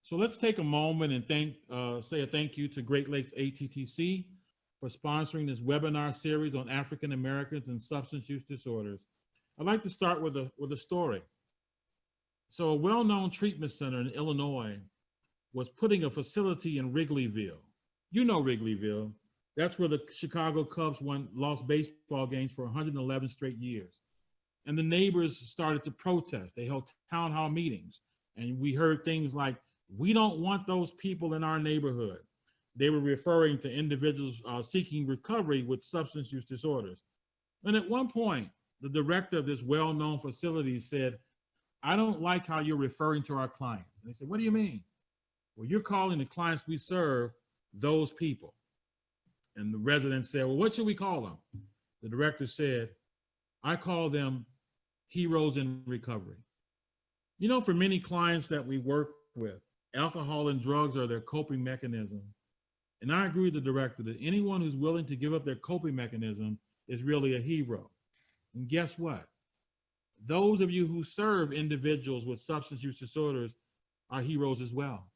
So let's take a moment and say a thank you to Great Lakes ATTC for sponsoring this webinar series on African Americans and substance use disorders. I'd like to start with a story. So a well-known treatment center in Illinois was putting a facility in Wrigleyville. You know Wrigleyville. That's where the Chicago Cubs lost baseball games for 111 straight years. And the neighbors started to protest. They held town hall meetings. And we heard things like, we don't want those people in our neighborhood. They were referring to individuals seeking recovery with substance use disorders. And at one point, the director of this well-known facility said, I don't like how you're referring to our clients. And they said, what do you mean? Well, you're calling the clients we serve those people. And the resident said, well, what should we call them? The director said, I call them heroes in recovery. You know, for many clients that we work with, alcohol and drugs are their coping mechanism. And I agree with the director that anyone who's willing to give up their coping mechanism is really a hero. And guess what? Those of you who serve individuals with substance use disorders are heroes as well.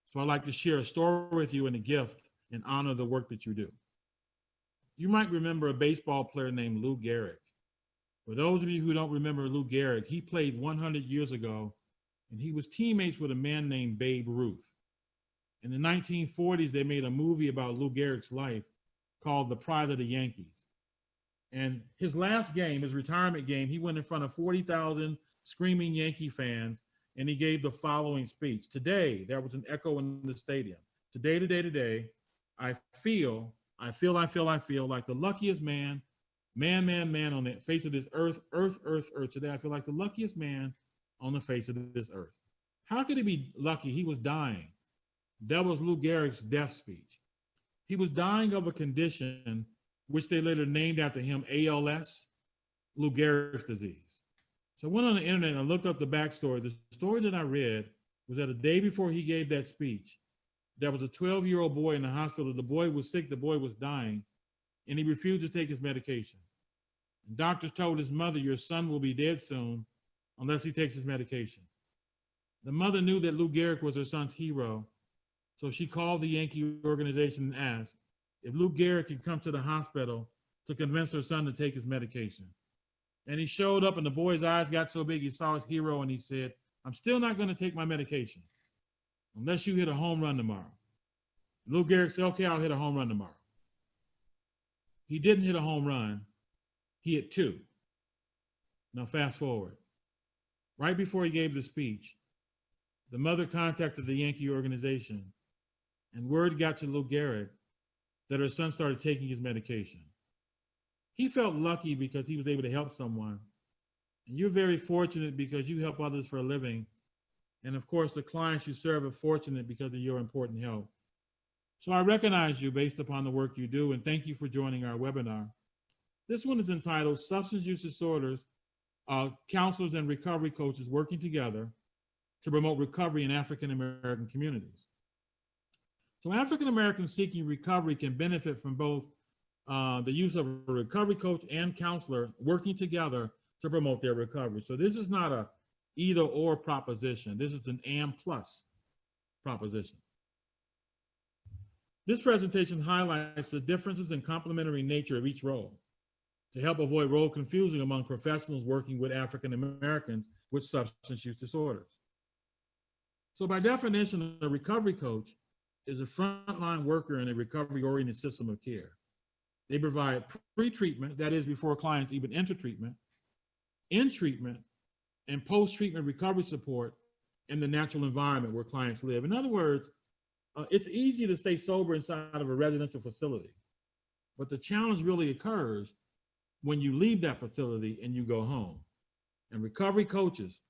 So I'd like to share a story with you and a gift in honor of the work that you do. You might remember a baseball player named Lou Gehrig. For those of you who don't remember Lou Gehrig, he played 100 years ago, and he was teammates with a man named Babe Ruth. In the 1940s, they made a movie about Lou Gehrig's life called The Pride of the Yankees. And his last game, his retirement game, he went in front of 40,000 screaming Yankee fans, and he gave the following speech. Today, there was an echo in the stadium. Today, I feel like the luckiest man on the face of this earth. Today, I feel like the luckiest man on the face of this earth. How could he be lucky? He was dying. That was Lou Gehrig's death speech. He was dying of a condition which they later named after him, ALS, Lou Gehrig's disease. So I went on the internet and I looked up the backstory. The story that I read was that a day before he gave that speech, there was a 12-year-old boy in the hospital. The boy was sick, the boy was dying, and he refused to take his medication. And doctors told his mother, your son will be dead soon unless he takes his medication. The mother knew that Lou Gehrig was her son's hero, so she called the Yankee organization and asked if Lou Gehrig could come to the hospital to convince her son to take his medication. And he showed up and the boy's eyes got so big, he saw his hero and he said, I'm still not gonna take my medication unless you hit a home run tomorrow. Lou Gehrig said, okay, I'll hit a home run tomorrow. He didn't hit a home run, he hit two. Now fast forward. Right before he gave the speech, the mother contacted the Yankee organization and word got to Lou Gehrig that her son started taking his medication. He felt lucky because he was able to help someone. And you're very fortunate because you help others for a living. And of course, the clients you serve are fortunate because of your important help. So I recognize you based upon the work you do, and thank you for joining our webinar. This one is entitled Substance Use Disorders, Counselors and Recovery Coaches Working Together to Promote Recovery in African American Communities. So African Americans seeking recovery can benefit from both the use of a recovery coach and counselor working together to promote their recovery. So this is not a either or proposition. This is an and plus proposition. This presentation highlights the differences in complementary nature of each role to help avoid role confusion among professionals working with African Americans with substance use disorders. So by definition, a recovery coach is a frontline worker in a recovery-oriented system of care. They provide pre-treatment, that is before clients even enter treatment, in treatment, and post-treatment recovery support in the natural environment where clients live. In other words, it's easy to stay sober inside of a residential facility, but the challenge really occurs when you leave that facility and you go home. And recovery coaches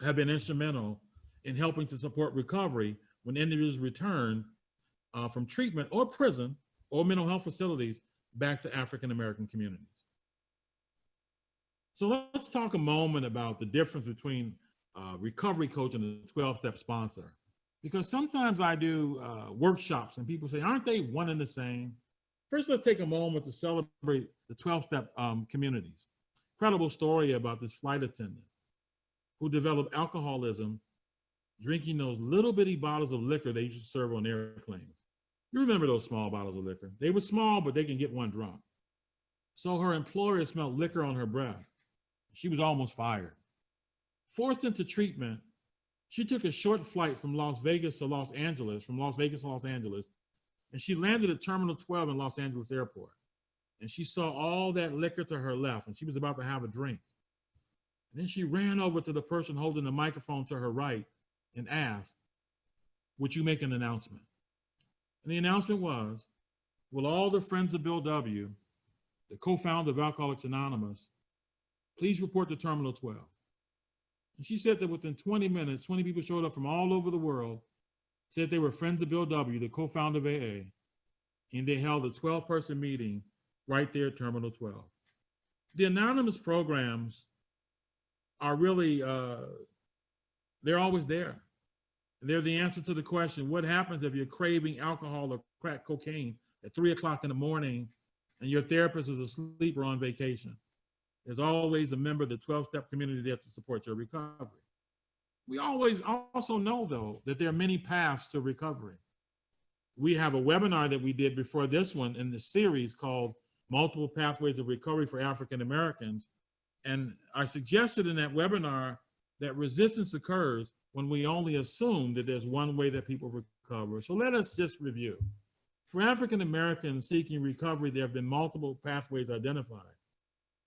have been instrumental in helping to support recovery when individuals return from treatment or prison or mental health facilities back to African American communities. So let's talk a moment about the difference between recovery coach and a 12-step sponsor. Because sometimes I do workshops and people say, aren't they one and the same? First, let's take a moment to celebrate the 12-step communities. Incredible story about this flight attendant who developed alcoholism drinking those little bitty bottles of liquor they used to serve on airplanes. You remember those small bottles of liquor. They were small, but they can get one drunk. So her employer smelled liquor on her breath. She was almost fired. Forced into treatment, she took a short flight from Las Vegas to Los Angeles, and she landed at Terminal 12 in Los Angeles Airport. And she saw all that liquor to her left, and she was about to have a drink. And then she ran over to the person holding the microphone to her right and asked, "Would you make an announcement?" And the announcement was, "Will all the friends of Bill W., the co-founder of Alcoholics Anonymous, please report to Terminal 12." And she said that within 20 minutes, 20 people showed up from all over the world, said they were friends of Bill W., the co-founder of AA, and they held a 12-person meeting right there at Terminal 12. The anonymous programs are really, they're always there. They're the answer to the question, what happens if you're craving alcohol or crack cocaine at 3 o'clock in the morning and your therapist is asleep or on vacation? There's always a member of the 12-step community there to support your recovery. We always also know, though, that there are many paths to recovery. We have a webinar that we did before this one in the series called Multiple Pathways of Recovery for African Americans. And I suggested in that webinar that resistance occurs when we only assume that there's one way that people recover. So let us just review. For African Americans seeking recovery, there have been multiple pathways identified,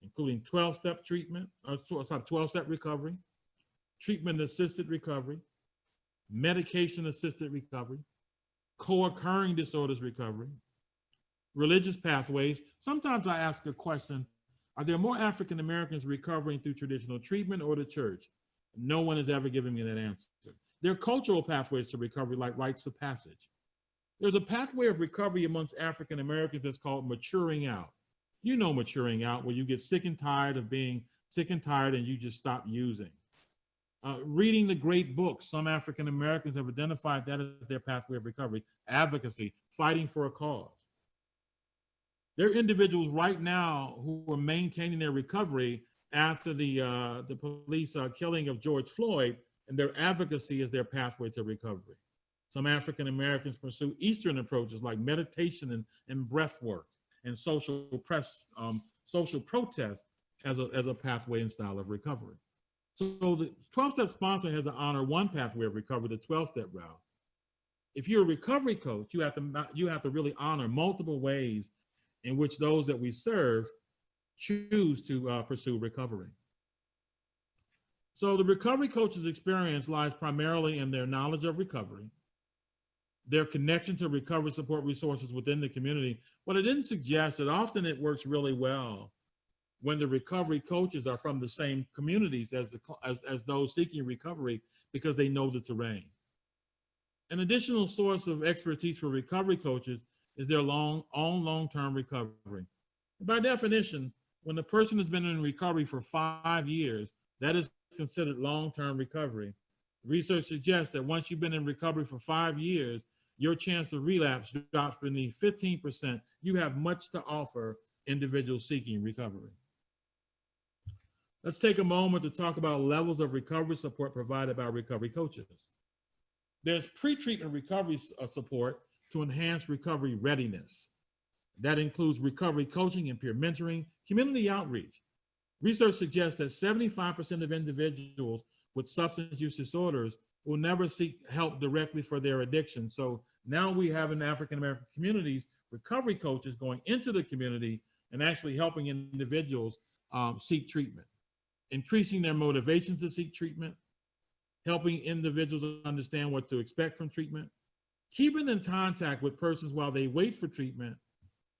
including 12-step treatment, 12-step recovery, treatment-assisted recovery, medication-assisted recovery, co-occurring disorders recovery, religious pathways. Sometimes I ask a question, are there more African Americans recovering through traditional treatment or the church? No one has ever given me that answer. There are cultural pathways to recovery, like rites of passage. There's a pathway of recovery amongst African Americans that's called maturing out. You know maturing out, where you get sick and tired of being sick and tired and you just stop using. Reading the great books, some African Americans have identified that as their pathway of recovery. Advocacy, fighting for a cause. There are individuals right now who are maintaining their recovery after the police killing of George Floyd, and their advocacy is their pathway to recovery. Some African Americans pursue Eastern approaches like meditation and breath work and social protest as a pathway and style of recovery. So the 12-step sponsor has to honor one pathway of recovery, the 12-step route. If you're a recovery coach, you have to really honor multiple ways in which those that we serve choose to pursue recovery. So the recovery coach's experience lies primarily in their knowledge of recovery, their connection to recovery support resources within the community. But I didn't suggest that often it works really well when the recovery coaches are from the same communities as those seeking recovery, because they know the terrain. An additional source of expertise for recovery coaches is their long-term recovery. By definition, when a person has been in recovery for 5 years, that is considered long-term recovery. Research suggests that once you've been in recovery for 5 years, your chance of relapse drops beneath 15%. You have much to offer individuals seeking recovery. Let's take a moment to talk about levels of recovery support provided by recovery coaches. There's pre-treatment recovery support to enhance recovery readiness. That includes recovery coaching and peer mentoring, community outreach. Research suggests that 75% of individuals with substance use disorders will never seek help directly for their addiction. So now we have in African American communities, recovery coaches going into the community and actually helping individuals seek treatment, increasing their motivation to seek treatment, helping individuals understand what to expect from treatment, keeping in contact with persons while they wait for treatment,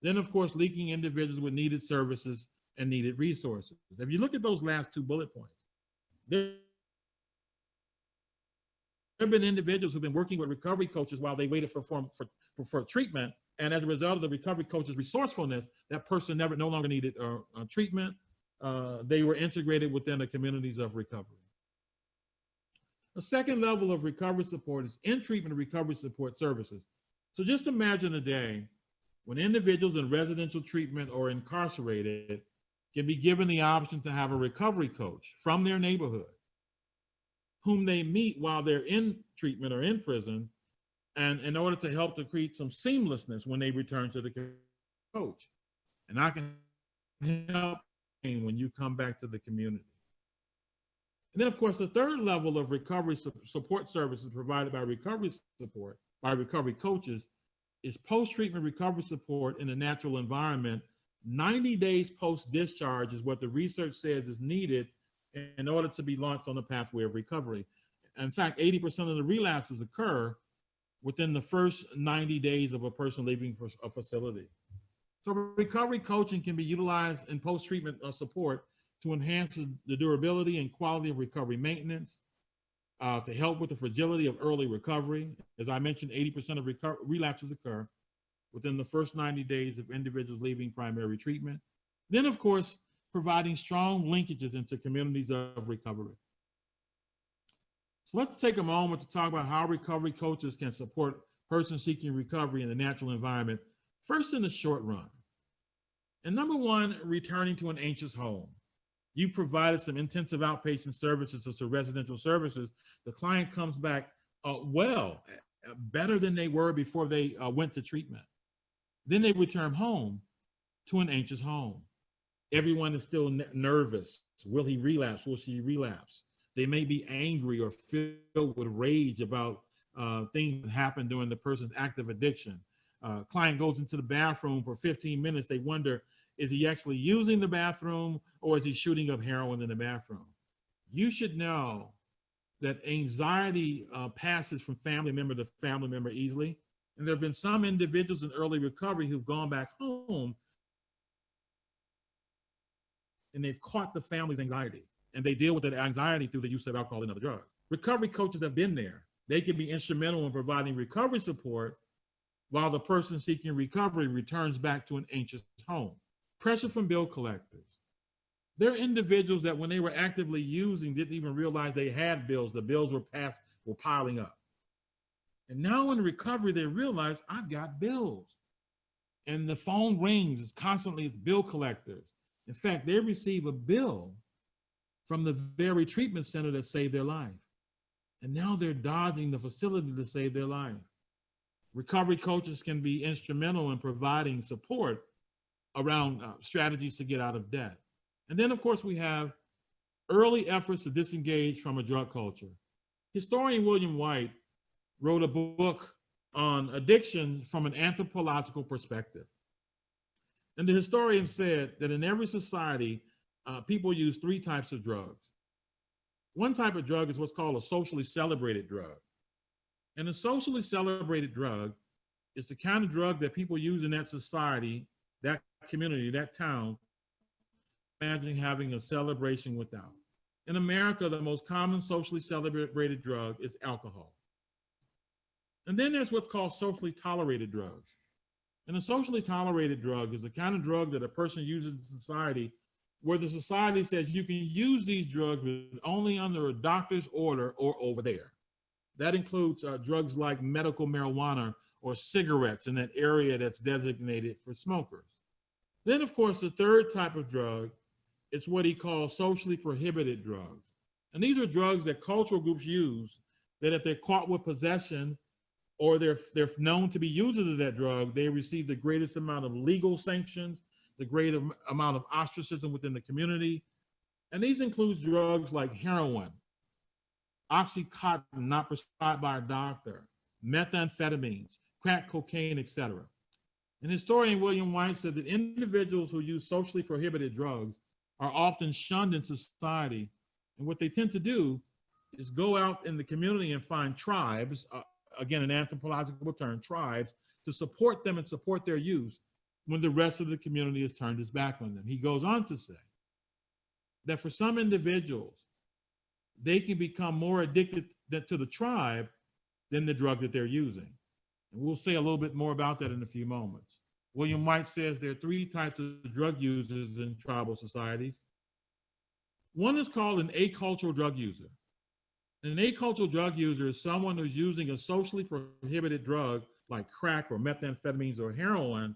then of course linking individuals with needed services and needed resources. If you look at those last 2 bullet points, there have been individuals who've been working with recovery coaches while they waited for treatment, and as a result of the recovery coach's resourcefulness, that person no longer needed treatment. They were integrated within the communities of recovery. The second level of recovery support is in-treatment recovery support services. So just imagine a day when individuals in residential treatment or incarcerated can be given the option to have a recovery coach from their neighborhood whom they meet while they're in treatment or in prison, and in order to help to create some seamlessness when they return to the coach. And I can help when you come back to the community. And then, of course, the third level of recovery support services provided by recovery support, by recovery coaches, is post-treatment recovery support in a natural environment. 90 days post-discharge is what the research says is needed in order to be launched on the pathway of recovery. In fact, 80% of the relapses occur within the first 90 days of a person leaving a facility. So recovery coaching can be utilized in post-treatment support to enhance the durability and quality of recovery maintenance, to help with the fragility of early recovery. As I mentioned, 80% of relapses occur within the first 90 days of individuals leaving primary treatment. Then, of course, providing strong linkages into communities of recovery. So let's take a moment to talk about how recovery coaches can support persons seeking recovery in the natural environment, first in the short run. And number one, returning to an anxious home. You provided some intensive outpatient services or some residential services. The client comes back better than they were before they went to treatment. Then they return home to an anxious home. Everyone is still nervous. Will he relapse? Will she relapse? They may be angry or filled with rage about things that happened during the person's active addiction. Client goes into the bathroom for 15 minutes. They wonder, is he actually using the bathroom or is he shooting up heroin in the bathroom? You should know that anxiety passes from family member to family member easily. And there have been some individuals in early recovery who've gone back home and they've caught the family's anxiety, and they deal with that anxiety through the use of alcohol and other drugs. Recovery coaches have been there. They can be instrumental in providing recovery support while the person seeking recovery returns back to an anxious home. Pressure from bill collectors. There are individuals that when they were actively using didn't even realize they had bills. The bills were piling up. And now in recovery, they realize, I've got bills. And the phone rings, it's constantly bill collectors. In fact, they receive a bill from the very treatment center that saved their life. And now they're dodging the facility to save their life. Recovery coaches can be instrumental in providing support around strategies to get out of debt. And then, of course, we have early efforts to disengage from a drug culture. Historian William White wrote a book on addiction from an anthropological perspective. And the historian said that in every society, people use three types of drugs. One type of drug is what's called a socially celebrated drug. And a socially celebrated drug is the kind of drug that people use in that society, that community, that town, imagining having a celebration without. In America, the most common socially celebrated drug is alcohol. And then there's what's called socially tolerated drugs. And a socially tolerated drug is the kind of drug that a person uses in society where the society says you can use these drugs but only under a doctor's order or over there. That includes drugs like medical marijuana or cigarettes in that area that's designated for smokers. Then, of course, the third type of drug is what he calls socially prohibited drugs. And these are drugs that cultural groups use that if they're caught with possession or they're known to be users of that drug, they receive the greatest amount of legal sanctions, the greatest amount of ostracism within the community. And these include drugs like heroin, Oxycontin not prescribed by a doctor, methamphetamines, crack cocaine, etc. And historian William White said that individuals who use socially prohibited drugs are often shunned in society. And what they tend to do is go out in the community and find tribes, again, an anthropological term, tribes, to support them and support their use when the rest of the community has turned its back on them. He goes on to say that for some individuals, they can become more addicted to the tribe than the drug that they're using. And we'll say a little bit more about that in a few moments. William White says there are three types of drug users in tribal societies. One is called an acultural drug user. An acultural drug user is someone who's using a socially prohibited drug like crack or methamphetamines or heroin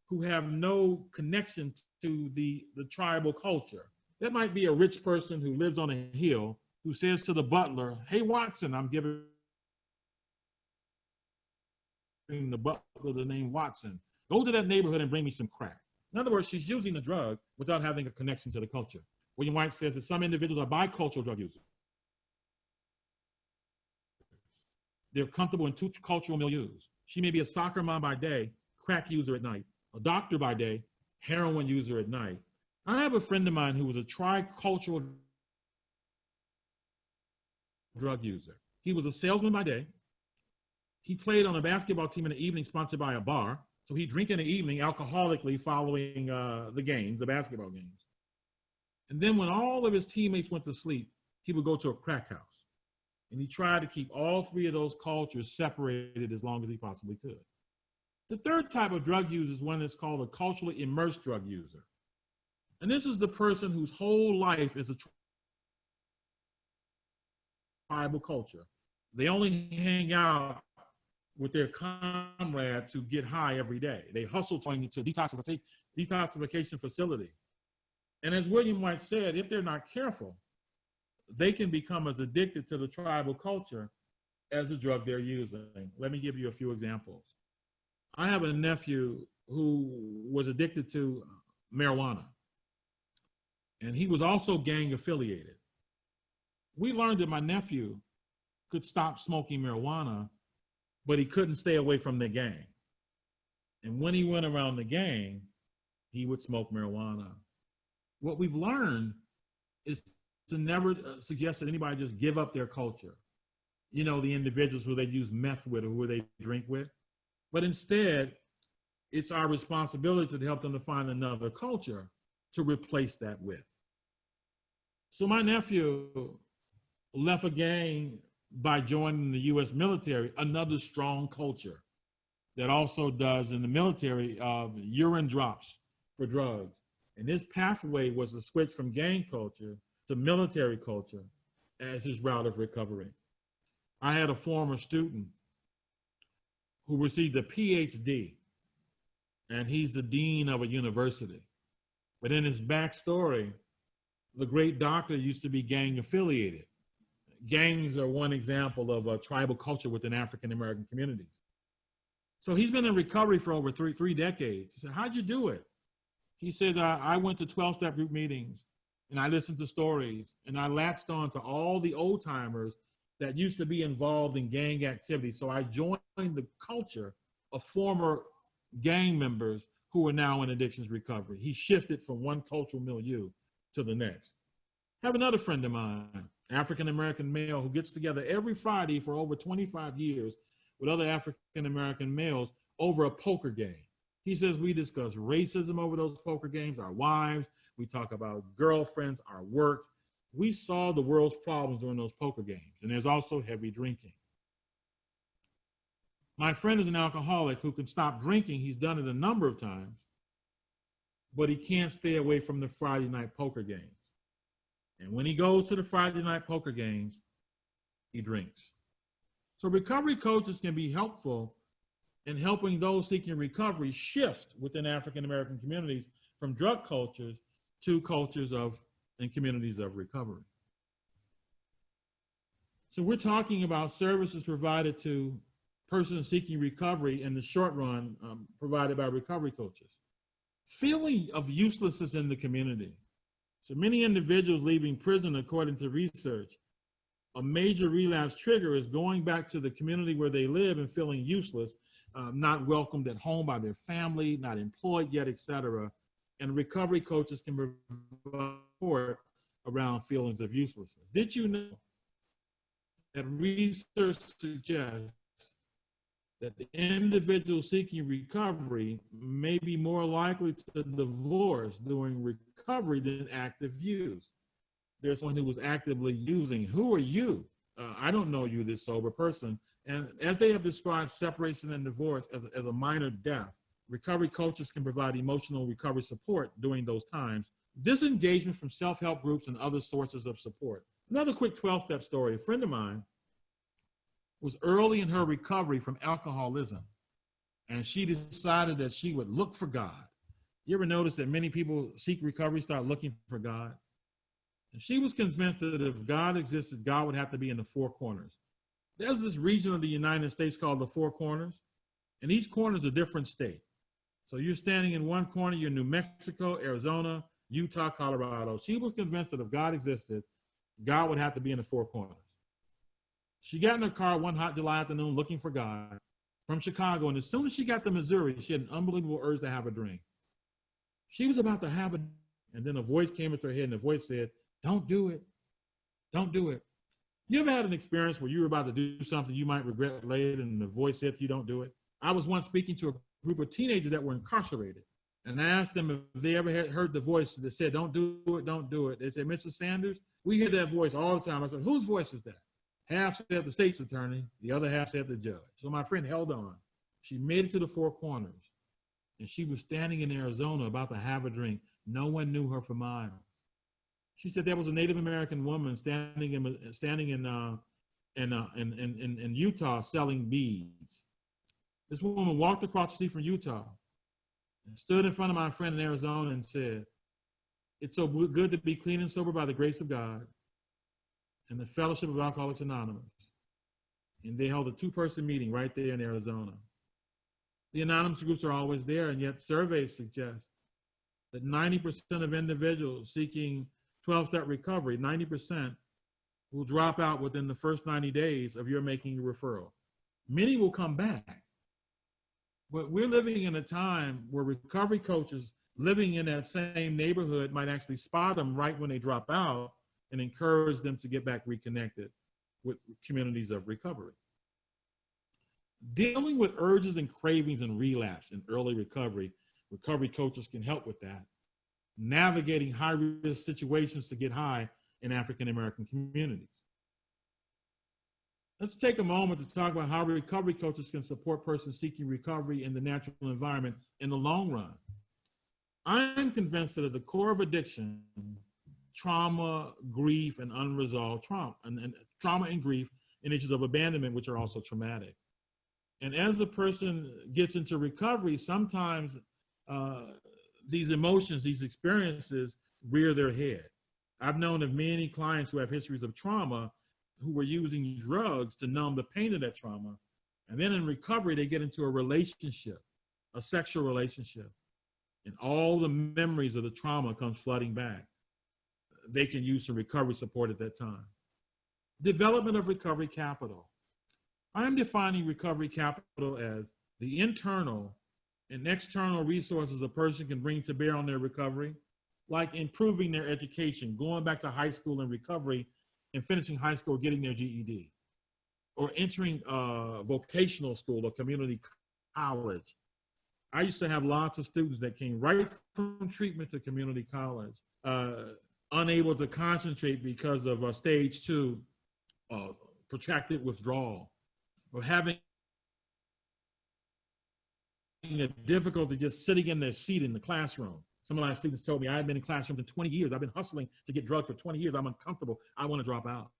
who have no connection to the tribal culture. That might be a rich person who lives on a hill who says to the butler, "Hey, Watson," I'm giving the butler the name Watson, "go to that neighborhood and bring me some crack." In other words, she's using the drug without having a connection to the culture. William White says that some individuals are bicultural drug users. They're comfortable in two cultural milieus. She may be a soccer mom by day, crack user at night, a doctor by day, heroin user at night. I have a friend of mine who was a tricultural drug user. He was a salesman by day. He played on a basketball team in the evening sponsored by a bar. So he'd drink in the evening alcoholically following the games, the basketball games. And then when all of his teammates went to sleep, he would go to a crack house. And he tried to keep all three of those cultures separated as long as he possibly could. The third type of drug user is one that's called a culturally immersed drug user. And this is the person whose whole life is a tribal culture. They only hang out with their comrades who get high every day. They hustle going to detoxification facility. And as William White said, if they're not careful, they can become as addicted to the tribal culture as the drug they're using. Let me give you a few examples. I have a nephew who was addicted to marijuana, and he was also gang affiliated. We learned that my nephew could stop smoking marijuana, but he couldn't stay away from the gang. And when he went around the gang, he would smoke marijuana. What we've learned is to never suggest that anybody just give up their culture. You know, the individuals who they use meth with or who they drink with. But instead, it's our responsibility to help them to find another culture to replace that with. So my nephew left a gang by joining the U.S. military, another strong culture that also does in the military urine drops for drugs. And his pathway was a switch from gang culture to military culture as his route of recovery. I had a former student who received a PhD, and he's the dean of a university. But in his backstory, the great doctor used to be gang affiliated. Gangs are one example of a tribal culture within African American communities. So he's been in recovery for over three decades. He said, "How'd you do it?" He says, I went to 12-step group meetings, and I listened to stories, and I latched on to all the old timers that used to be involved in gang activity. So I joined the culture of former gang members who are now in addictions recovery. He shifted from one cultural milieu to the next. I have another friend of mine, African-American male, who gets together every Friday for over 25 years with other African-American males over a poker game. He says we discuss racism over those poker games, our wives, we talk about girlfriends, our work. We solve the world's problems during those poker games, and there's also heavy drinking. My friend is an alcoholic who can stop drinking. He's done it a number of times, but he can't stay away from the Friday night poker games. And when he goes to the Friday night poker games, he drinks. So recovery coaches can be helpful in helping those seeking recovery shift within African American communities from drug cultures to cultures of and communities of recovery. So we're talking about services provided to persons seeking recovery in the short run, provided by recovery coaches. Feeling of uselessness in the community. So many individuals leaving prison, according to research, a major relapse trigger is going back to the community where they live and feeling useless, not welcomed at home by their family, not employed yet, etc. And recovery coaches can provide support around feelings of uselessness. Did you know that research suggests that the individual seeking recovery may be more likely to divorce during recovery than active use? There's someone who was actively using. Who are you? I don't know you, this sober person. And as they have described separation and divorce as a minor death, recovery coaches can provide emotional recovery support during those times. Disengagement from self-help groups and other sources of support. Another quick 12-step story. A friend of mine was early in her recovery from alcoholism, and she decided that she would look for God. You ever notice that many people seek recovery start looking for God? And she was convinced that if God existed, God would have to be in the four corners. There's this region of the United States called the Four Corners, and each corner is a different state. So you're standing in one corner, you're in New Mexico, Arizona, Utah, Colorado. She was convinced that if God existed, God would have to be in the four corners. She got in her car one hot July afternoon looking for God from Chicago, and as soon as she got to Missouri, she had an unbelievable urge to have a drink. She was about to have it, and then a voice came into her head, and the voice said, "Don't do it. Don't do it." You ever had an experience where you were about to do something you might regret later, and the voice said to you, "Don't do it"? I was once speaking to a group of teenagers that were incarcerated, and I asked them if they ever had heard the voice that said, "Don't do it, don't do it." They said, "Mr. Sanders, we hear that voice all the time." I said, "Whose voice is that?" Half said the state's attorney, the other half said the judge. So my friend held on. She made it to the four corners, and she was standing in Arizona about to have a drink. No one knew her for miles. She said there was a Native American woman standing in Utah selling beads. This woman walked across the street from Utah and stood in front of my friend in Arizona and said, "It's so good to be clean and sober by the grace of God and the Fellowship of Alcoholics Anonymous." And they held a two-person meeting right there in Arizona. The anonymous groups are always there, and yet surveys suggest that 90% of individuals seeking 12-step recovery, 90% will drop out within the first 90 days of your making a referral. Many will come back. But we're living in a time where recovery coaches living in that same neighborhood might actually spot them right when they drop out and encourage them to get back reconnected with communities of recovery. Dealing with urges and cravings and relapse in early recovery, recovery coaches can help with that. Navigating high-risk situations to get high in African-American communities. Let's take a moment to talk about how recovery coaches can support persons seeking recovery in the natural environment in the long run. I'm convinced that at the core of addiction, trauma, grief, and unresolved trauma, and trauma and grief, and issues of abandonment, which are also traumatic. And as the person gets into recovery, sometimes these emotions, these experiences rear their head. I've known of many clients who have histories of trauma who were using drugs to numb the pain of that trauma. And then in recovery, they get into a relationship, a sexual relationship, and all the memories of the trauma comes flooding back. They can use some recovery support at that time. Development of recovery capital. I'm defining recovery capital as the internal and external resources a person can bring to bear on their recovery, like improving their education, going back to high school in recovery and finishing high school, getting their GED, or entering vocational school or community college. I used to have lots of students that came right from treatment to community college, unable to concentrate because of stage 2 protracted withdrawal, or having a difficulty just sitting in their seat in the classroom. Some of my students told me, "I've been in classrooms in 20 years. I've been hustling to get drugs for 20 years. I'm uncomfortable. I want to drop out."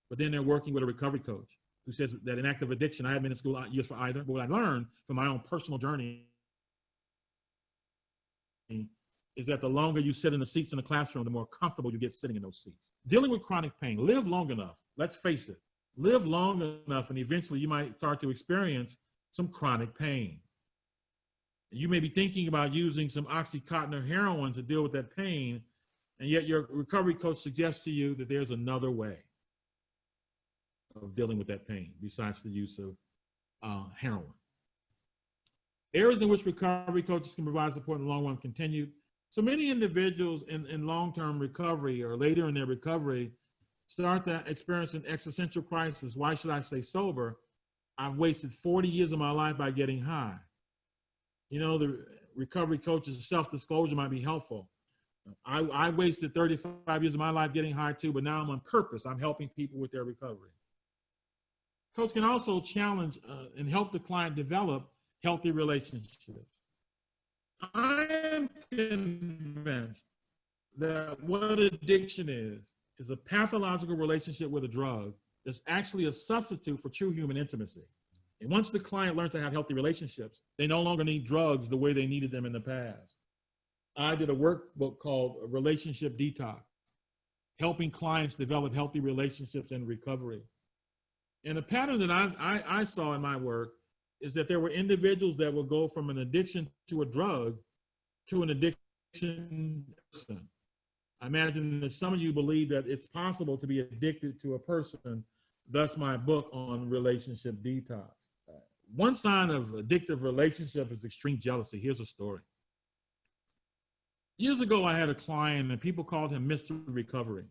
But then they're working with a recovery coach who says that in active addiction, I haven't been in school years for either, but what I learned from my own personal journey is that the longer you sit in the seats in the classroom, the more comfortable you get sitting in those seats. Dealing with chronic pain, live long enough. Let's face it, live long enough and eventually you might start to experience some chronic pain. You may be thinking about using some Oxycontin or heroin to deal with that pain, and yet your recovery coach suggests to you that there's another way of dealing with that pain besides the use of heroin. Areas in which recovery coaches can provide support in the long run continued. So many individuals in long-term recovery or later in their recovery start to experience an existential crisis. Why should I stay sober? I've wasted 40 years of my life by getting high. You know, the recovery coach's self-disclosure might be helpful. I wasted 35 years of my life getting high too, but now I'm on purpose. I'm helping people with their recovery. Coach can also challenge and help the client develop healthy relationships. I am convinced that what addiction is a pathological relationship with a drug that's actually a substitute for true human intimacy. And once the client learns to have healthy relationships, they no longer need drugs the way they needed them in the past. I did a workbook called Relationship Detox, helping clients develop healthy relationships in recovery. And a pattern that I saw in my work is that there were individuals that would go from an addiction to a drug to an addiction person. I imagine that some of you believe that it's possible to be addicted to a person, thus my book on relationship detox. One sign of addictive relationship is extreme jealousy. Here's a story. Years ago, I had a client and people called him Mr. Recovery.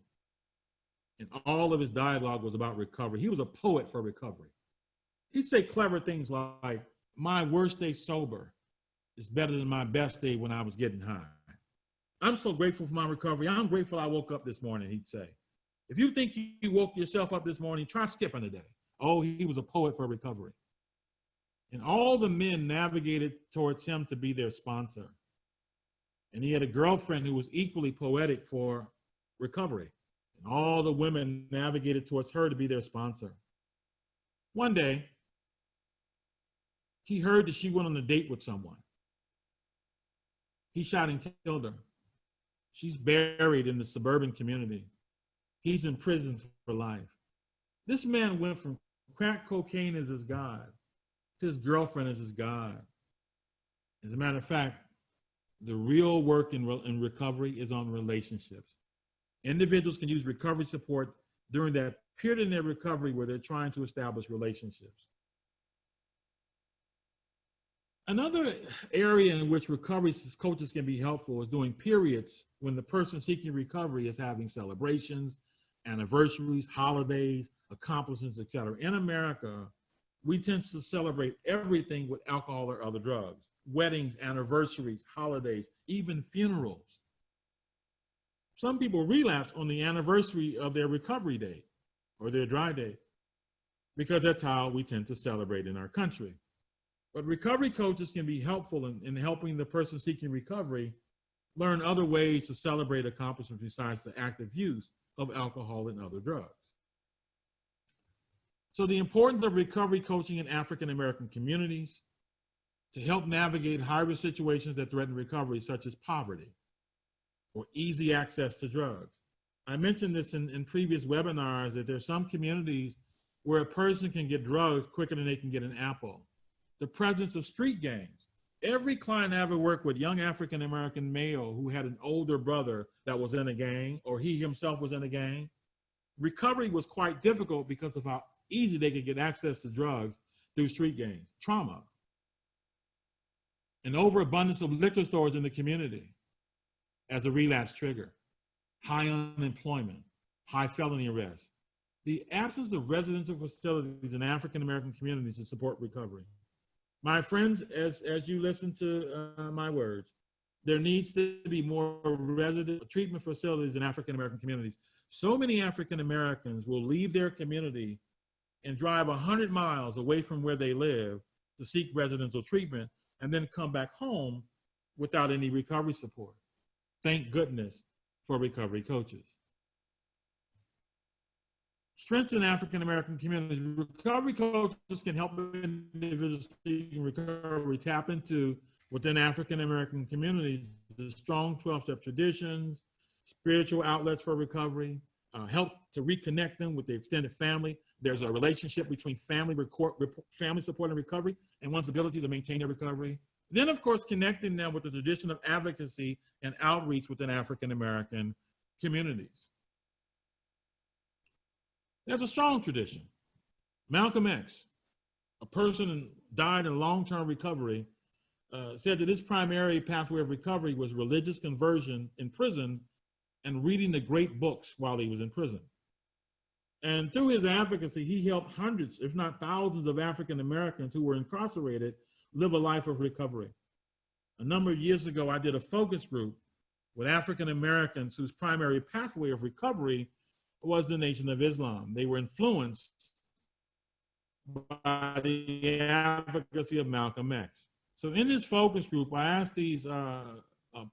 And all of his dialogue was about recovery. He was a poet for recovery. He'd say clever things like, my worst day sober is better than my best day when I was getting high. I'm so grateful for my recovery. I'm grateful I woke up this morning, he'd say. If you think you woke yourself up this morning, try skipping a day. Oh, he was a poet for recovery. And all the men navigated towards him to be their sponsor. And he had a girlfriend who was equally poetic for recovery. And all the women navigated towards her to be their sponsor. One day, he heard that she went on a date with someone. He shot and killed her. She's buried in the suburban community. He's in prison for life. This man went from crack cocaine as his God to his girlfriend as his God. As a matter of fact, the real work in recovery is on relationships. Individuals can use recovery support during that period in their recovery where they're trying to establish relationships. Another area in which recovery coaches can be helpful is during periods when the person seeking recovery is having celebrations, anniversaries, holidays, accomplishments, etc. In America, we tend to celebrate everything with alcohol or other drugs. Weddings, anniversaries, holidays, even funerals. Some people relapse on the anniversary of their recovery date or their dry date because that's how we tend to celebrate in our country. But recovery coaches can be helpful in helping the person seeking recovery learn other ways to celebrate accomplishments besides the active use of alcohol and other drugs. So the importance of recovery coaching in African American communities to help navigate high-risk situations that threaten recovery, such as poverty or easy access to drugs. I mentioned this in previous webinars that there's some communities where a person can get drugs quicker than they can get an apple. The presence of street gangs. Every client I ever worked with, young African American male who had an older brother that was in a gang or he himself was in a gang, recovery was quite difficult because of how easy they could get access to drugs through street gangs. Trauma. An overabundance of liquor stores in the community as a relapse trigger. High unemployment, high felony arrests. The absence of residential facilities in African American communities to support recovery. My friends, as you listen to my words, there needs to be more resident treatment facilities in African American communities. So many African Americans will leave their community and drive 100 miles away from where they live to seek residential treatment and then come back home without any recovery support. Thank goodness for recovery coaches. Strengths in African American communities. Recovery coaches can help individuals seeking recovery tap into within African American communities the strong 12-step traditions, spiritual outlets for recovery, help to reconnect them with the extended family. There's a relationship between family support and recovery and one's ability to maintain their recovery. Then, of course, connecting them with the tradition of advocacy and outreach within African American communities. There's a strong tradition. Malcolm X, a person who died in long-term recovery, said that his primary pathway of recovery was religious conversion in prison and reading the great books while he was in prison. And through his advocacy, he helped hundreds, if not thousands, of African Americans who were incarcerated live a life of recovery. A number of years ago, I did a focus group with African Americans whose primary pathway of recovery was the Nation of Islam. They were influenced by the advocacy of Malcolm X. So in this focus group, I asked these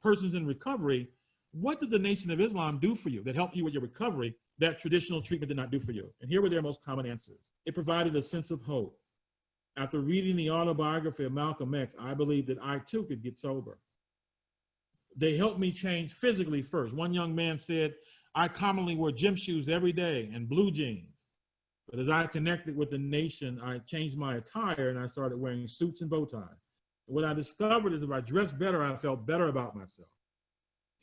persons in recovery, what did the Nation of Islam do for you that helped you with your recovery that traditional treatment did not do for you? And here were their most common answers. It provided a sense of hope. After reading the autobiography of Malcolm X, I believed that I too could get sober. they helped me change physically first. One young man said, I commonly wear gym shoes every day and blue jeans. But as I connected with the nation, I changed my attire and I started wearing suits and bow ties. And what I discovered is if I dressed better, I felt better about myself.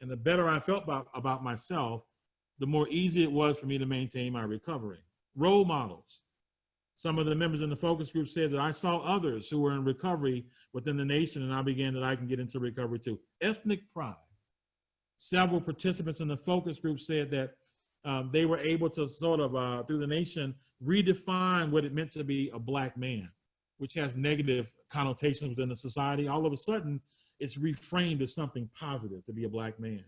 And the better I felt about myself, the more easy it was for me to maintain my recovery. Role models. Some of the members in the focus group said that I saw others who were in recovery within the nation, and I began that I can get into recovery too. Ethnic pride. Several participants in the focus group said that they were able to sort of, through the nation, redefine what it meant to be a Black man, which has negative connotations within the society. All of a sudden, it's reframed as something positive to be a Black man.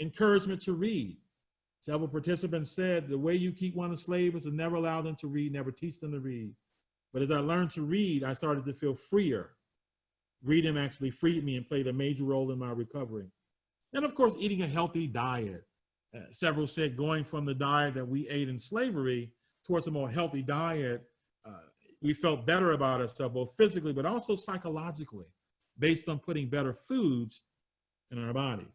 Encouragement to read. Several participants said the way you keep one a slave is to never allow them to read, never teach them to read. But as I learned to read, I started to feel freer. Reading actually freed me and played a major role in my recovery. And of course, eating a healthy diet. Several said going from the diet that we ate in slavery towards a more healthy diet, we felt better about ourselves, both physically, but also psychologically, based on putting better foods in our bodies.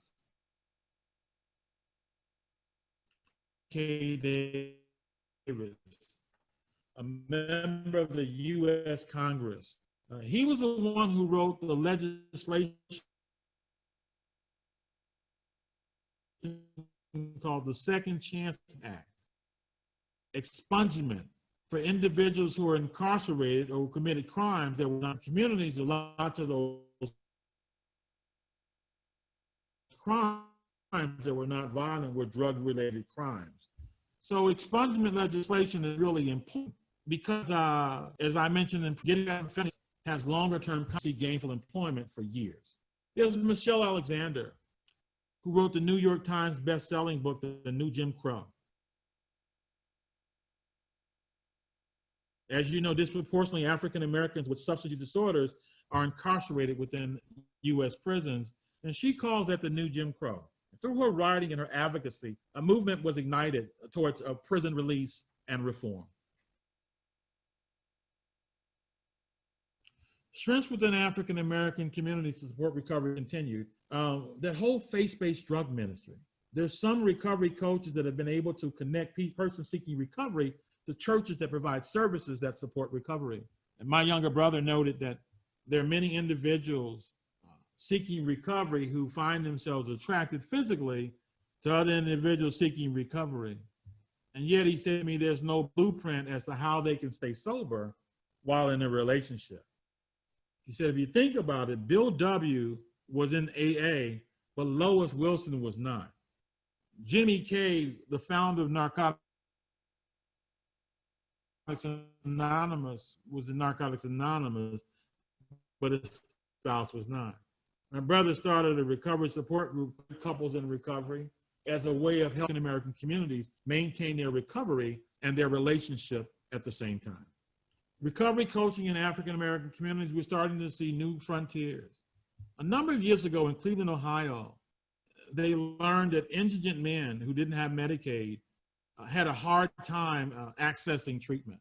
K. Davis, a member of the U.S. Congress. He was the one who wrote the legislation called the Second Chance Act, expungement for individuals who are incarcerated or who committed crimes that were not communities. Lots of those crimes that were not violent were drug-related crimes. So expungement legislation is really important because, as I mentioned, in getting out of felony has longer-term gainful employment for years. There's Michelle Alexander, who wrote the New York Times best-selling book, The New Jim Crow. As you know, disproportionately African Americans with substance use disorders are incarcerated within U.S. prisons, and she calls that the New Jim Crow. Through her writing and her advocacy, a movement was ignited towards prison release and reform. Strengths within African American communities to support recovery continued. That whole faith-based drug ministry. There's some recovery coaches that have been able to connect persons seeking recovery to churches that provide services that support recovery. And my younger brother noted that there are many individuals seeking recovery who find themselves attracted physically to other individuals seeking recovery. And yet he said to me, there's no blueprint as to how they can stay sober while in a relationship. He said, if you think about it, Bill W. was in AA, but Lois Wilson was not. Jimmy K., the founder of Narcotics Anonymous, was in Narcotics Anonymous, but his spouse was not. My brother started a recovery support group, couples in recovery, as a way of helping American communities maintain their recovery and their relationship at the same time. Recovery coaching in African American communities, we're starting to see new frontiers. A number of years ago in Cleveland, Ohio, they learned that indigent men who didn't have Medicaid had a hard time accessing treatment.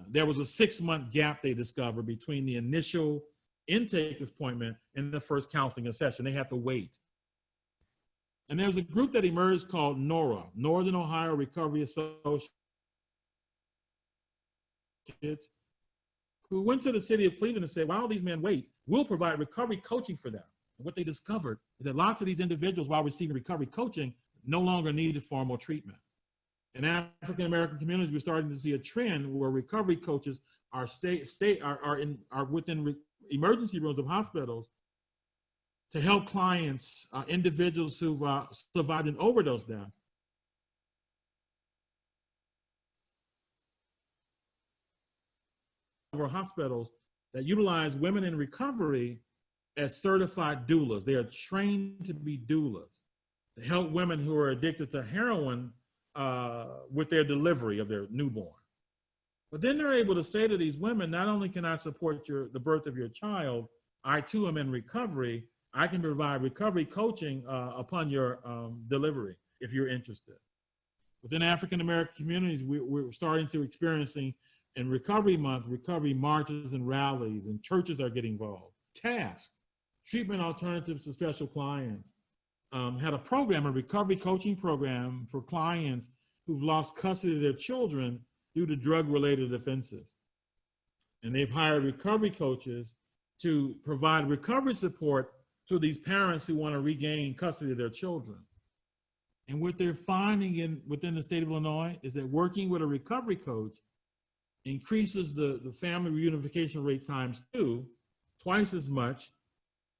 There was a 6-month gap they discovered between the initial intake appointment and the first counseling session. They had to wait. And there was a group that emerged called NORA, Northern Ohio Recovery Associates, who went to the city of Cleveland and said, while these men wait, we'll provide recovery coaching for them. And what they discovered is that lots of these individuals, while receiving recovery coaching, no longer needed formal treatment. In African American communities, we're starting to see a trend where recovery coaches are within emergency rooms of hospitals to help clients, individuals who've survived an overdose death, over hospitals that utilize women in recovery as certified doulas. They are trained to be doulas to help women who are addicted to heroin with their delivery of their newborn. But then they're able to say to these women, not only can I support the birth of your child, I too am in recovery. I can provide recovery coaching upon your delivery if you're interested. Within African American communities, we're starting to experiencing in Recovery Month, recovery marches and rallies, and churches are getting involved. Task, Treatment Alternatives to Special Clients had a program, a recovery coaching program for clients who've lost custody of their children due to drug-related offenses. And they've hired recovery coaches to provide recovery support to these parents who want to regain custody of their children. And what they're finding within the state of Illinois is that working with a recovery coach increases the family reunification rate times twice as much,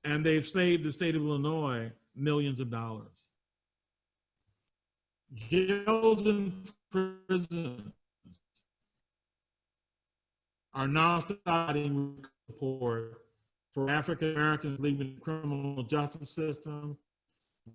and they've saved the state of Illinois millions of dollars. Jails and prisons are now starting support for African Americans leaving the criminal justice system.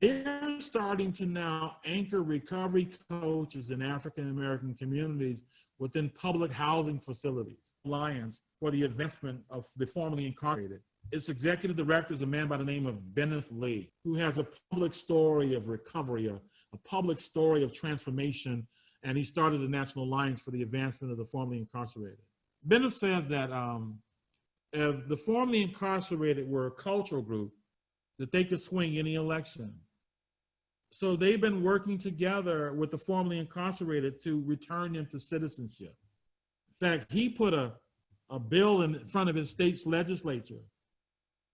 They're starting to now anchor recovery coaches in African American communities within public housing facilities. Alliance for the Advancement of the Formerly Incarcerated. Its executive director is a man by the name of Benneth Lee, who has a public story of recovery, a public story of transformation, and he started the National Alliance for the Advancement of the Formerly Incarcerated. Benneth said that if the formerly incarcerated were a cultural group, that they could swing any election. So they've been working together with the formerly incarcerated to return them to citizenship. In fact, he put a bill in front of his state's legislature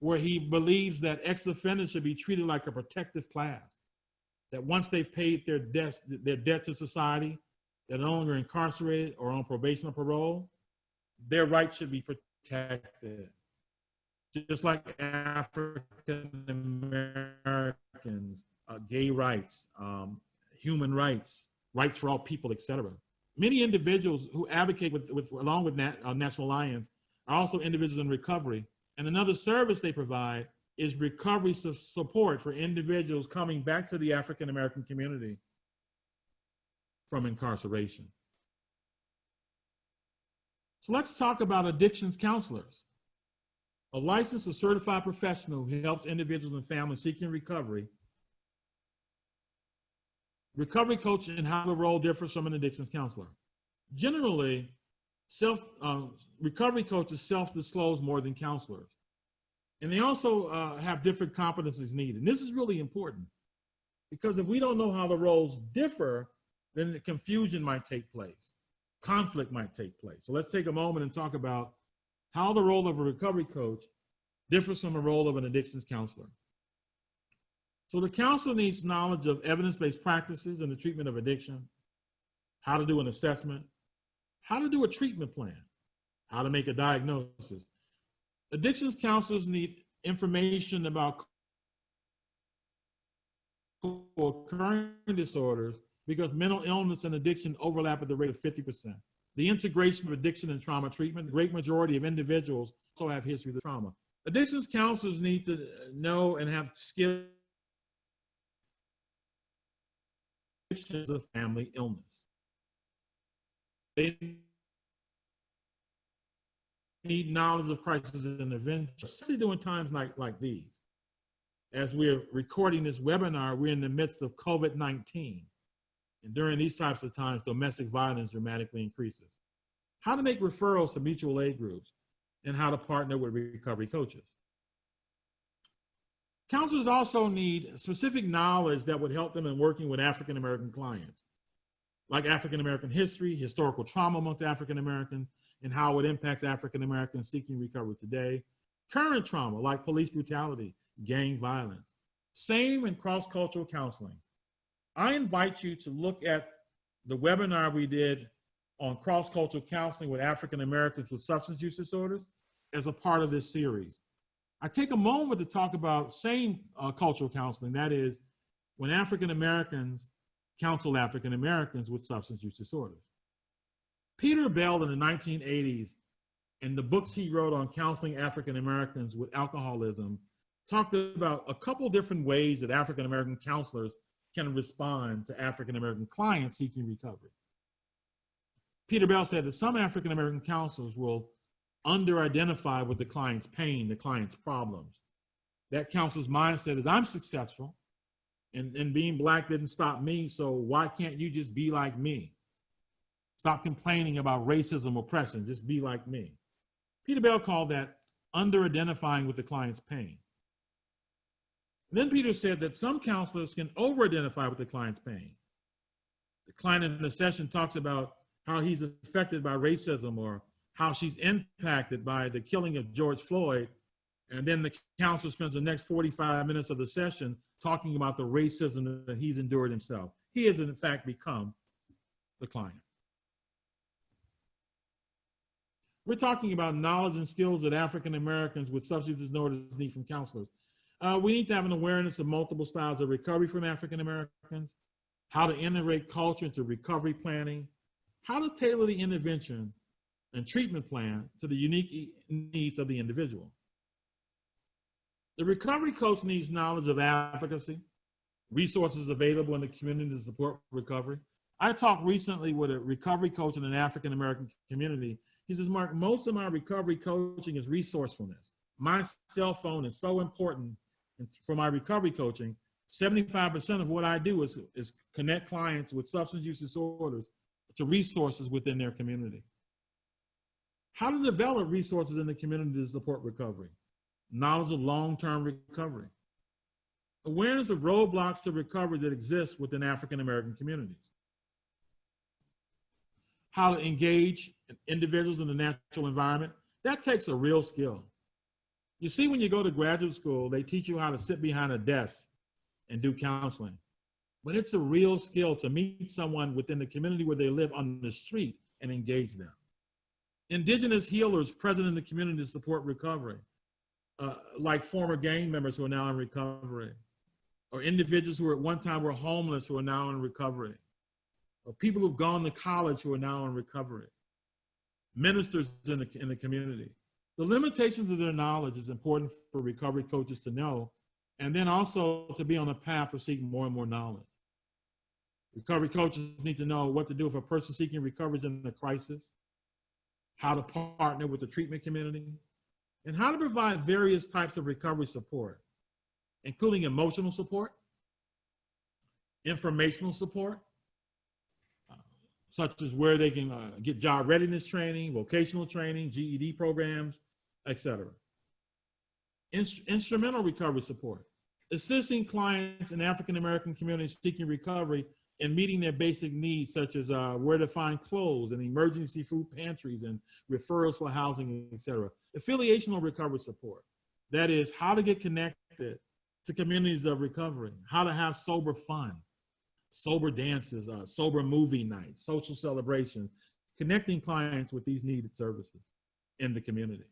where he believes that ex-offenders should be treated like a protective class, that once they've paid their debt to society, they're no longer incarcerated or on probation or parole, their rights should be protected. Just like African Americans, gay rights, human rights, rights for all people, etc. Many individuals who advocate along with National Alliance are also individuals in recovery. And another service they provide is recovery support for individuals coming back to the African American community from incarceration. So let's talk about addictions counselors. A licensed or certified professional who helps individuals and families seeking recovery. Recovery coach and how the role differs from an addictions counselor. Generally, recovery coaches self-disclose more than counselors. And they also have different competencies needed. And this is really important because if we don't know how the roles differ, then the confusion might take place. Conflict might take place. So let's take a moment and talk about how the role of a recovery coach differs from the role of an addictions counselor. So the counselor needs knowledge of evidence-based practices in the treatment of addiction, how to do an assessment, how to do a treatment plan, how to make a diagnosis. Addictions counselors need information about co-occurring disorders because mental illness and addiction overlap at the rate of 50%. The integration of addiction and trauma treatment, the great majority of individuals also have history of trauma. Addictions counselors need to know and have skills of family illness. They need knowledge of crisis intervention, especially during times like these. As we're recording this webinar, we're in the midst of COVID-19. And during these types of times, domestic violence dramatically increases. How to make referrals to mutual aid groups and how to partner with recovery coaches. Counselors also need specific knowledge that would help them in working with African American clients, like African American history, historical trauma amongst African Americans, and how it impacts African Americans seeking recovery today, current trauma like police brutality, gang violence, same in cross-cultural counseling. I invite you to look at the webinar we did on cross-cultural counseling with African Americans with substance use disorders as a part of this series. I take a moment to talk about same cultural counseling, that is, when African Americans counsel African Americans with substance use disorders. Peter Bell in the 1980s, in the books he wrote on counseling African Americans with alcoholism, talked about a couple different ways that African American counselors can respond to African American clients seeking recovery. Peter Bell said that some African American counselors will under-identify with the client's pain, the client's problems. That counselor's mindset is, I'm successful, and being Black didn't stop me, so why can't you just be like me? Stop complaining about racism, oppression, just be like me. Peter Bell called that under-identifying with the client's pain. Then Peter said that some counselors can over-identify with the client's pain. The client in the session talks about how he's affected by racism or how she's impacted by the killing of George Floyd. And then the counselor spends the next 45 minutes of the session talking about the racism that he's endured himself. He has in fact become the client. We're talking about knowledge and skills that African Americans with substance disorders need from counselors. We need to have an awareness of multiple styles of recovery from African Americans, how to integrate culture into recovery planning, how to tailor the intervention and treatment plan to the unique needs of the individual. The recovery coach needs knowledge of advocacy, resources available in the community to support recovery. I talked recently with a recovery coach in an African American community. He says, Mark, most of my recovery coaching is resourcefulness. My cell phone is so important for my recovery coaching. 75% of what I do is connect clients with substance use disorders to resources within their community. How to develop resources in the community to support recovery. Knowledge of long-term recovery. Awareness of roadblocks to recovery that exist within African American communities. How to engage individuals in the natural environment. That takes a real skill. You see, when you go to graduate school, they teach you how to sit behind a desk and do counseling. But it's a real skill to meet someone within the community where they live on the street and engage them. Indigenous healers present in the community to support recovery, like former gang members who are now in recovery, or individuals who at one time were homeless who are now in recovery, or people who've gone to college who are now in recovery, ministers in the community. The limitations of their knowledge is important for recovery coaches to know, and then also to be on the path of seeking more and more knowledge. Recovery coaches need to know what to do if a person seeking recovery is in a crisis, how to partner with the treatment community, and how to provide various types of recovery support, including emotional support, informational support, such as where they can get job readiness training, vocational training, GED programs, etc. Instrumental recovery support, assisting clients in African American communities seeking recovery in meeting their basic needs, such as where to find clothes and emergency food pantries and referrals for housing, etc. Affiliational recovery support, that is how to get connected to communities of recovery, how to have sober fun, sober dances, sober movie nights, social celebrations, connecting clients with these needed services in the community.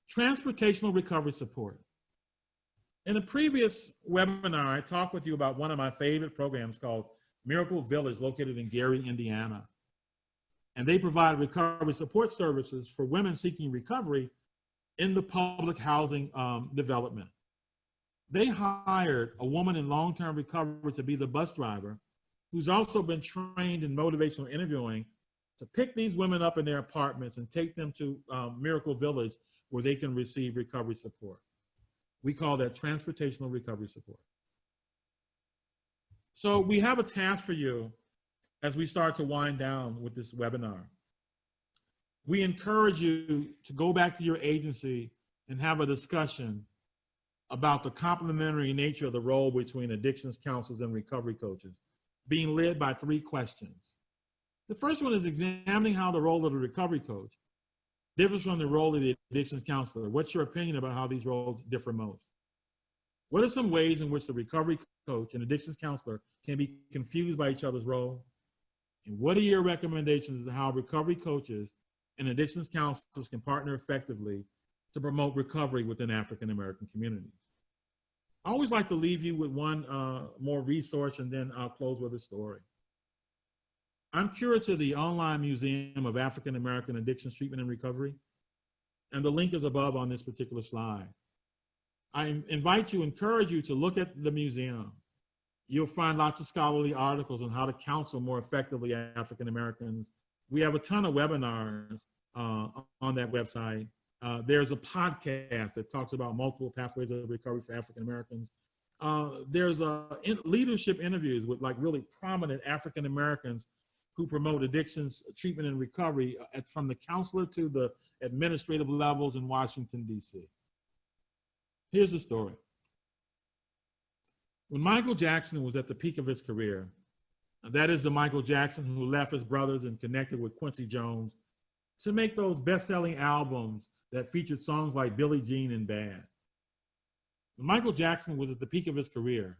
Transportational recovery support. In a previous webinar, I talked with you about one of my favorite programs called Miracle Village, located in Gary, Indiana. And they provide recovery support services for women seeking recovery in the public housing development. They hired a woman in long-term recovery to be the bus driver, who's also been trained in motivational interviewing, to pick these women up in their apartments and take them to Miracle Village where they can receive recovery support. We call that transportational recovery support. So we have a task for you as we start to wind down with this webinar. We encourage you to go back to your agency and have a discussion about the complementary nature of the role between addictions counselors and recovery coaches, being led by 3 questions. The first one is examining how the role of the recovery coach differs from the role of the addictions counselor. What's your opinion about how these roles differ most? What are some ways in which the recovery coach and addictions counselor can be confused by each other's role? And what are your recommendations as to how recovery coaches and addictions counselors can partner effectively to promote recovery within African American communities? I always like to leave you with one more resource, and then I'll close with a story. I'm curator of the Online Museum of African American Addictions Treatment and Recovery, and the link is above on this particular slide. I encourage you to look at the museum. You'll find lots of scholarly articles on how to counsel more effectively African Americans. We have a ton of webinars on that website. There's a podcast that talks about multiple pathways of recovery for African Americans. There's leadership interviews with like really prominent African Americans who promote addictions treatment and recovery from the counselor to the administrative levels in Washington, D.C. Here's the story. When Michael Jackson was at the peak of his career, that is the Michael Jackson who left his brothers and connected with Quincy Jones to make those best-selling albums that featured songs like Billie Jean and Bad. When Michael Jackson was at the peak of his career,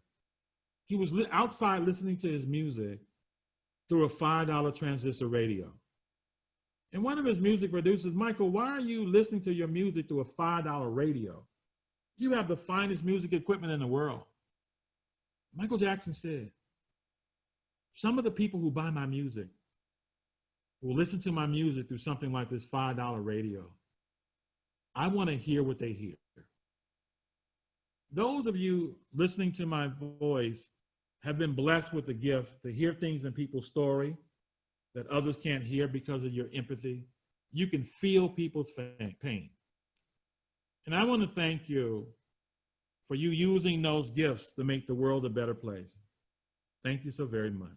he was outside listening to his music through a $5 transistor radio. And one of his music producers, Michael, why are you listening to your music through a $5 radio? You have the finest music equipment in the world. Michael Jackson said, some of the people who buy my music will listen to my music through something like this $5 radio. I want to hear what they hear. Those of you listening to my voice have been blessed with the gift to hear things in people's story that others can't hear because of your empathy. You can feel people's pain. And I want to thank you for you using those gifts to make the world a better place. Thank you so very much.